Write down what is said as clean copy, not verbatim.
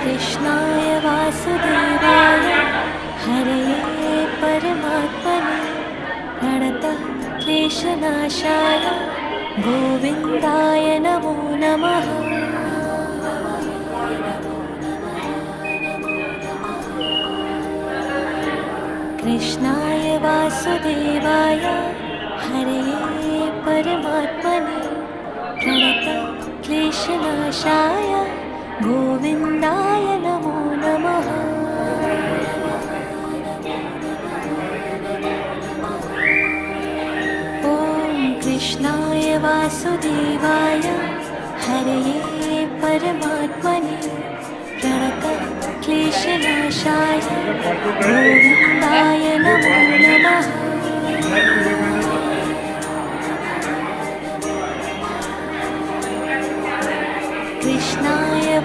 कृष्णाय वासुदेवाय हरये परमात्मने प्रणतः क्लेशनाशाय गोविन्दाय नमो नमः। कृष्णाय वासुदेवाय हरये परमात्मने प्रणतः क्लेशनाशाय गोविन्दाय नमो नमः। ॐ कृष्णाय वासुदेवाय हरये परमात्मने प्रणतः क्लेशनाशाय गोविन्दाय नमो नमः। कृष्णाय